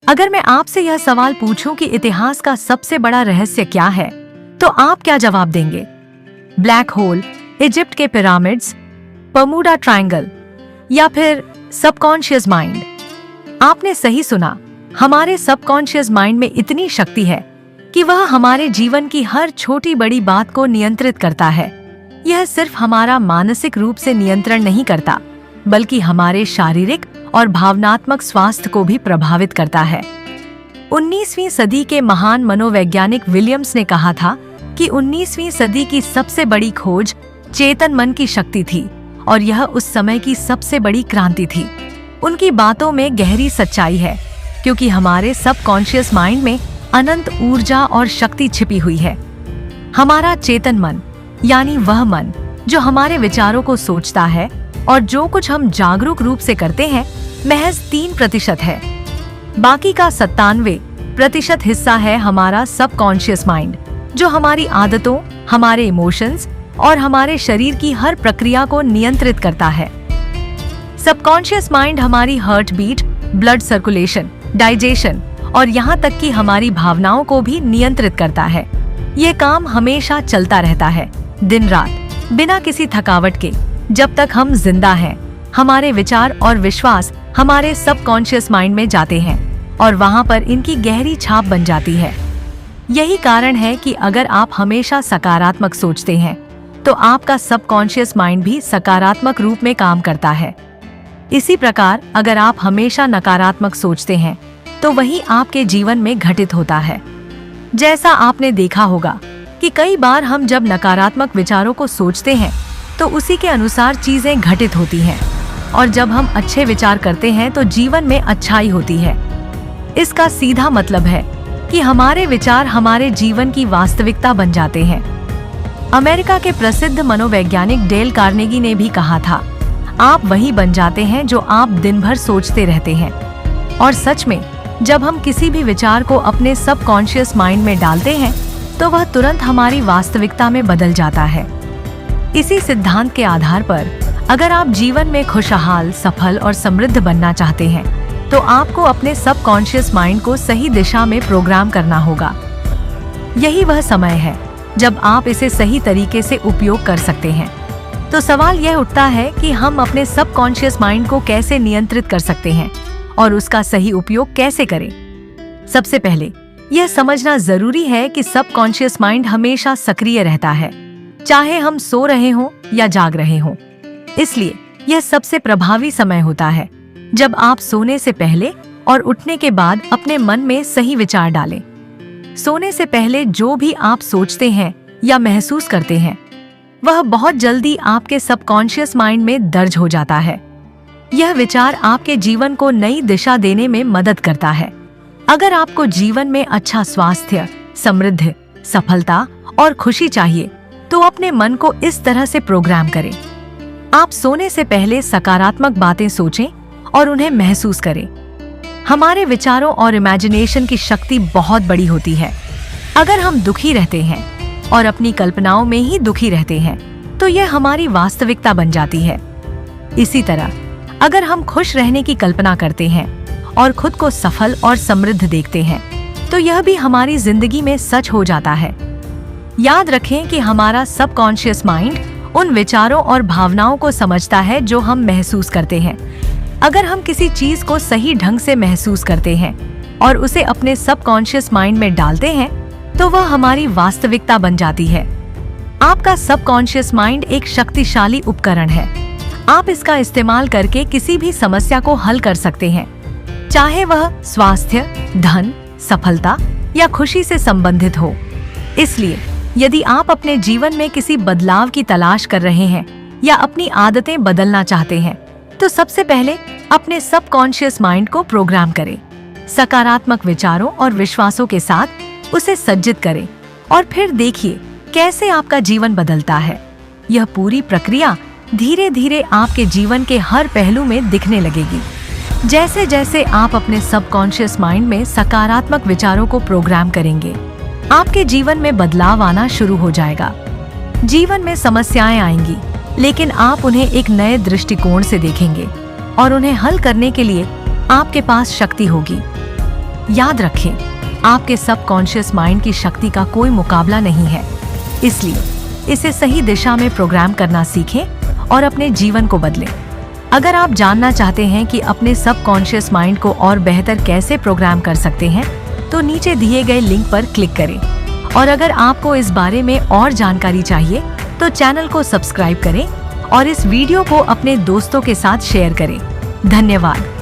अगर मैं आपसे यह सवाल पूछूं कि इतिहास का सबसे बड़ा रहस्य क्या है, तो आप क्या जवाब देंगे? ब्लैक होल, इजिप्ट के पिरामिड्स, बर्मुडा ट्रायंगल या फिर सबकॉन्शियस माइंड? आपने सही सुना। हमारे सबकॉन्शियस माइंड में इतनी शक्ति है कि वह हमारे जीवन की हर छोटी बड़ी बात को नियंत्रित करता है। यह सिर्फ हमारा मानसिक रूप से नियंत्रण नहीं करता, बल्कि हमारे शारीरिक और भावनात्मक स्वास्थ्य को भी प्रभावित करता है। 19वीं सदी के महान मनोवैज्ञानिक विलियम्स ने कहा था कि 19वीं सदी की सबसे बड़ी खोज चेतन मन की शक्ति थी और यह उस समय की सबसे बड़ी क्रांति थी। उनकी बातों में गहरी सच्चाई है, क्योंकि हमारे सबकॉन्शियस माइंड में अनंत ऊर्जा और शक्ति छिपी हुई है। हमारा चेतन मन, यानी वह मन जो हमारे विचारों को सोचता है और जो कुछ हम जागरूक रूप से करते हैं, महज 3% है। बाकी का 97% हिस्सा है हमारा सबकॉन्शियस माइंड, जो हमारी आदतों, हमारे इमोशंस और हमारे शरीर की हर प्रक्रिया को नियंत्रित करता है। सबकॉन्शियस माइंड हमारी heart beat, blood circulation, digestion और यहाँ तक कि हमारी भावनाओं को भी नियंत्रित करता है। ये काम हमेशा चलता रहता है, दिन रात, बिना किसी थकावट के। जब तक हम जिंदा हैं, हमारे विचार और विश्वास हमारे सबकॉन्शियस माइंड में जाते हैं और वहाँ पर इनकी गहरी छाप बन जाती है। यही कारण है कि अगर आप हमेशा सकारात्मक सोचते हैं, तो आपका सबकॉन्शियस माइंड भी सकारात्मक रूप में काम करता है। इसी प्रकार अगर आप हमेशा नकारात्मक सोचते हैं, तो वही आपके जीवन में घटित होता है। जैसा आपने देखा होगा कि कई बार हम जब नकारात्मक विचारों को सोचते हैं, तो उसी के अनुसार चीजें घटित होती हैं, और जब हम अच्छे विचार करते हैं तो जीवन में अच्छाई होती है। इसका सीधा मतलब है कि हमारे विचार हमारे जीवन की वास्तविकता बन जाते हैं। अमेरिका के प्रसिद्ध मनोवैज्ञानिक डेल कार्नेगी ने भी कहा था, आप वही बन जाते हैं जो आप दिन भर सोचते रहते हैं। और सच में, जब हम किसी भी विचार को अपने सबकॉन्शियस माइंड में डालते हैं, तो वह तुरंत हमारी वास्तविकता में बदल जाता है। इसी सिद्धांत के आधार पर अगर आप जीवन में खुशहाल, सफल और समृद्ध बनना चाहते हैं, तो आपको अपने सबकॉन्शियस माइंड को सही दिशा में प्रोग्राम करना होगा। यही वह समय है जब आप इसे सही तरीके से उपयोग कर सकते हैं। तो सवाल यह उठता है कि हम अपने सबकॉन्शियस माइंड को कैसे नियंत्रित कर सकते हैं और उसका सही उपयोग कैसे करें। सबसे पहले यह समझना जरूरी है कि सबकॉन्शियस माइंड हमेशा सक्रिय रहता है, चाहे हम सो रहे हों या जाग रहे हों। इसलिए यह सबसे प्रभावी समय होता है जब आप सोने से पहले और उठने के बाद अपने मन में सही विचार डालें। सोने से पहले जो भी आप सोचते हैं या महसूस करते हैं, वह बहुत जल्दी आपके सबकॉन्शियस माइंड में दर्ज हो जाता है। यह विचार आपके जीवन को नई दिशा देने में मदद करता है। अगर आपको जीवन में अच्छा स्वास्थ्य, समृद्धि, सफलता और खुशी चाहिए, तो अपने मन को इस तरह से प्रोग्राम करें। आप सोने से पहले सकारात्मक बातें सोचें और उन्हें महसूस करें। हमारे विचारों और इमेजिनेशन की शक्ति बहुत बड़ी होती है। अगर हम दुखी रहते हैं और अपनी कल्पनाओं में ही दुखी रहते हैं, तो यह हमारी वास्तविकता बन जाती है। इसी तरह अगर हम खुश रहने की कल्पना करते हैं और खुद को सफल और समृद्ध देखते हैं, तो यह भी हमारी जिंदगी में सच हो जाता है। याद रखें कि हमारा सबकॉन्शियस माइंड उन विचारों और भावनाओं को समझता है जो हम महसूस करते हैं। अगर हम किसी चीज को सही ढंग से महसूस करते हैं और उसे अपने सबकॉन्शियस माइंड में डालते हैं, तो वह हमारी वास्तविकता बन जाती है। आपका सबकॉन्शियस माइंड एक शक्तिशाली उपकरण है। आप इसका इस्तेमाल करके किसी भी समस्या को हल कर सकते हैं, चाहे वह स्वास्थ्य, धन, सफलता या खुशी से संबंधित हो। इसलिए यदि आप अपने जीवन में किसी बदलाव की तलाश कर रहे हैं या अपनी आदतें बदलना चाहते हैं, तो सबसे पहले अपने सबकॉन्शियस माइंड को प्रोग्राम करें। सकारात्मक विचारों और विश्वासों के साथ उसे सज्जित करें और फिर देखिए कैसे आपका जीवन बदलता है। यह पूरी प्रक्रिया धीरे धीरे आपके जीवन के हर पहलू में दिखने लगेगी। जैसे जैसे आप अपने सबकॉन्शियस माइंड में सकारात्मक विचारों को प्रोग्राम करेंगे, आपके जीवन में बदलाव आना शुरू हो जाएगा। जीवन में समस्याएं आएंगी, लेकिन आप उन्हें एक नए दृष्टिकोण से देखेंगे और उन्हें हल करने के लिए आपके पास शक्ति होगी। याद रखें, आपके सबकॉन्शियस माइंड की शक्ति का कोई मुकाबला नहीं है, इसलिए इसे सही दिशा में प्रोग्राम करना सीखें और अपने जीवन को बदलें। अगर आप जानना चाहते हैं कि अपने सबकॉन्शियस माइंड को और बेहतर कैसे प्रोग्राम कर सकते हैं, तो नीचे दिए गए लिंक पर क्लिक करें। और अगर आपको इस बारे में और जानकारी चाहिए तो चैनल को सब्सक्राइब करें और इस वीडियो को अपने दोस्तों के साथ शेयर करें। धन्यवाद।